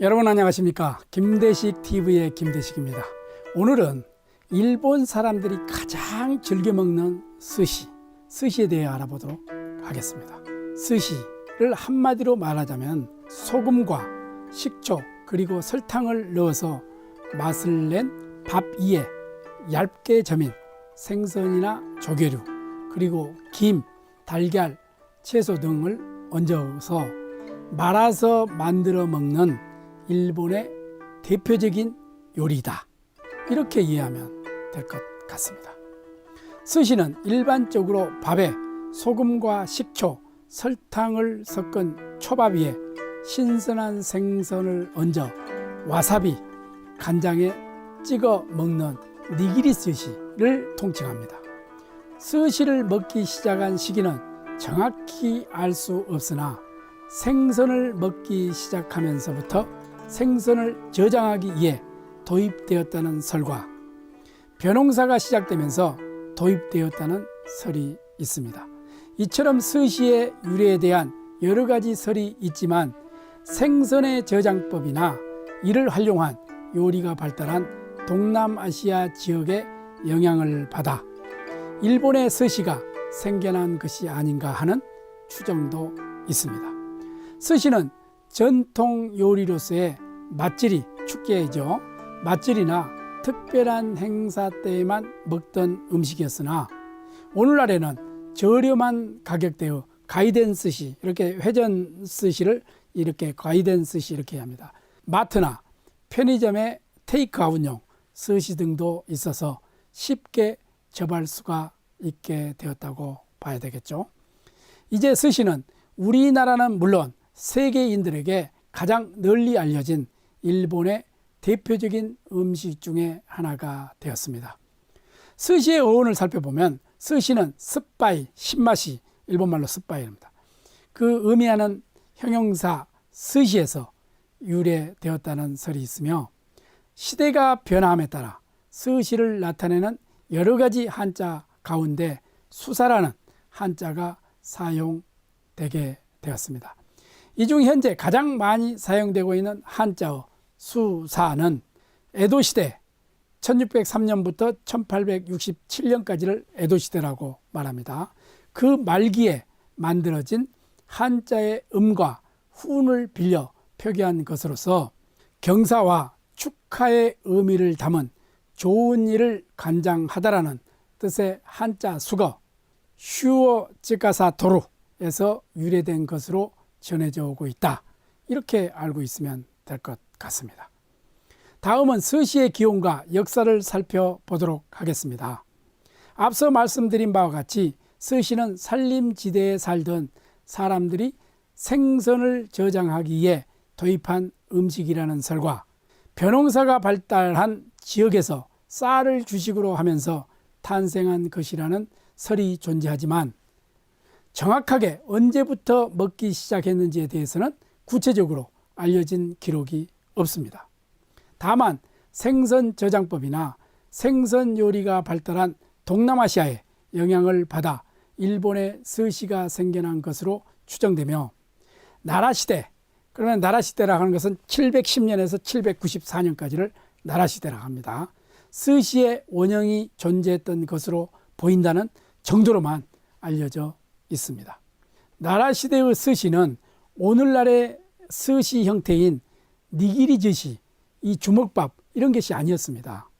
여러분 안녕하십니까? 김대식 TV의 김대식입니다. 오늘은 일본 사람들이 가장 즐겨 먹는 스시에 대해 알아보도록 하겠습니다. 스시를 한마디로 말하자면 소금과 식초 그리고 설탕을 넣어서 맛을 낸 밥 위에 얇게 저민 생선이나 조개류 그리고 김, 달걀, 채소 등을 얹어서 말아서 만들어 먹는 일본의 대표적인 요리다. 이렇게 이해하면 될 것 같습니다. 스시는 일반적으로 밥에 소금과 식초, 설탕을 섞은 초밥 위에 신선한 생선을 얹어 와사비, 간장에 찍어 먹는 니기리 스시를 통칭합니다. 스시를 먹기 시작한 시기는 정확히 알 수 없으나 생선을 먹기 시작하면서부터 생선을 저장하기 위해 도입되었다는 설과 벼농사가 시작되면서 도입되었다는 설이 있습니다. 이처럼 스시의 유래에 대한 여러 가지 설이 있지만 생선의 저장법이나 이를 활용한 요리가 발달한 동남아시아 지역의 영향을 받아 일본의 스시가 생겨난 것이 아닌가 하는 추정도 있습니다. 스시는 전통 요리로서의 맛질이 축제이죠. 맛질이나 특별한 행사 때에만 먹던 음식이었으나 오늘날에는 저렴한 가격대의 가이덴 스시, 이렇게 회전 스시를 이렇게 가이덴 스시 이렇게 합니다. 마트나 편의점의 테이크아웃용 스시 등도 있어서 쉽게 접할 수가 있게 되었다고 봐야 되겠죠. 이제 스시는 우리나라는 물론 세계인들에게 가장 널리 알려진 일본의 대표적인 음식 중에 하나가 되었습니다. 스시의 어원을 살펴보면 스시는 스파이, 신맛이 일본말로 스파이입니다. 그 의미하는 형용사 스시에서 유래되었다는 설이 있으며 시대가 변함에 따라 스시를 나타내는 여러 가지 한자 가운데 수사라는 한자가 사용되게 되었습니다. 이 중 현재 가장 많이 사용되고 있는 한자어 수사는 에도시대 1603년부터 1867년까지를 에도시대라고 말합니다. 그 말기에 만들어진 한자의 음과 훈을 빌려 표기한 것으로서 경사와 축하의 의미를 담은 좋은 일을 간장하다라는 뜻의 한자 수거 슈어 찌가사 도루에서 유래된 것으로 전해져 오고 있다. 이렇게 알고 있으면 될 것 같습니다. 다음은 스시의 기원과 역사를 살펴보도록 하겠습니다. 앞서 말씀드린 바와 같이 스시는 산림지대에 살던 사람들이 생선을 저장하기 위해 도입한 음식이라는 설과 벼농사가 발달한 지역에서 쌀을 주식으로 하면서 탄생한 것이라는 설이 존재하지만 정확하게 언제부터 먹기 시작했는지에 대해서는 구체적으로 알려진 기록이 없습니다. 다만 생선 저장법이나 생선 요리가 발달한 동남아시아의 영향을 받아 일본의 스시가 생겨난 것으로 추정되며 나라시대, 그러면 나라시대라고 하는 것은 710년에서 794년까지를 나라시대라고 합니다. 스시의 원형이 존재했던 것으로 보인다는 정도로만 알려져 있습니다. 나라시대의 스시는 오늘날의 스시 형태인 니기리 스시, 이 주먹밥 이런 것이 아니었습니다.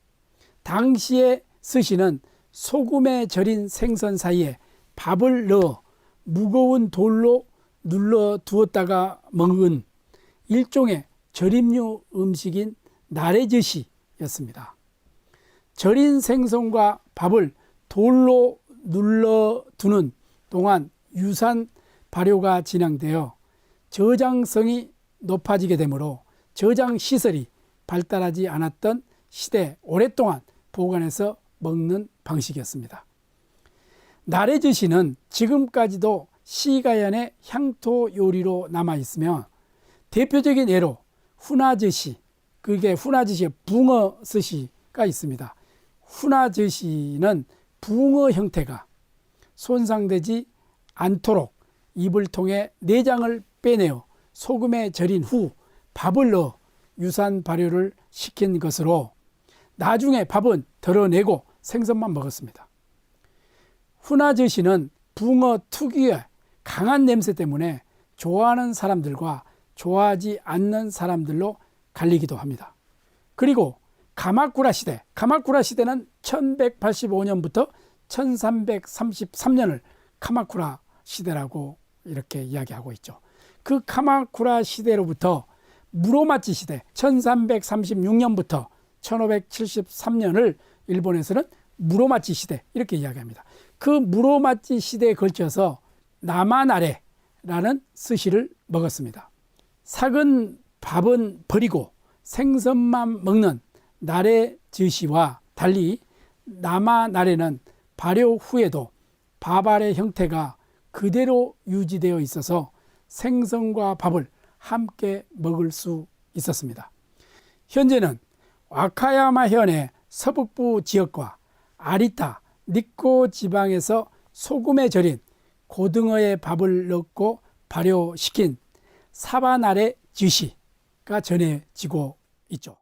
당시의 스시는 소금에 절인 생선 사이에 밥을 넣어 무거운 돌로 눌러 두었다가 먹은 일종의 절임류 음식인 나레즈시였습니다. 절인 생선과 밥을 돌로 눌러 두는 동안 유산 발효가 진행되어 저장성이 높아지게 되므로 저장 시설이 발달하지 않았던 시대에 오랫동안 보관해서 먹는 방식이었습니다. 나레즈시는 지금까지도 시가연의 향토 요리로 남아있으며 대표적인 예로 후나즈시, 그게 후나즈시의 붕어 스시가 있습니다. 후나즈시는 붕어 형태가 손상되지 않도록 입을 통해 내장을 빼내어 소금에 절인 후 밥을 넣어 유산 발효를 시킨 것으로 나중에 밥은 덜어내고 생선만 먹었습니다. 후나젓이는 붕어 특유의 강한 냄새 때문에 좋아하는 사람들과 좋아하지 않는 사람들로 갈리기도 합니다. 그리고 가마쿠라 시대는 1185년부터 1333년을 카마쿠라 시대라고 이렇게 이야기하고 있죠. 그 카마쿠라 시대로부터 무로마치 시대 1336년부터 1573년을 일본에서는 무로마치 시대 이렇게 이야기합니다. 그 무로마치 시대에 걸쳐서 나마나레라는 스시를 먹었습니다. 삭은 밥은 버리고 생선만 먹는 나레즈시와 달리 나마나레는 발효 후에도 밥알의 형태가 그대로 유지되어 있어서 생선과 밥을 함께 먹을 수 있었습니다. 현재는 와카야마현의 서북부 지역과 아리타, 니코 지방에서 소금에 절인 고등어의 밥을 넣고 발효시킨 사바나레 즈시가 전해지고 있죠.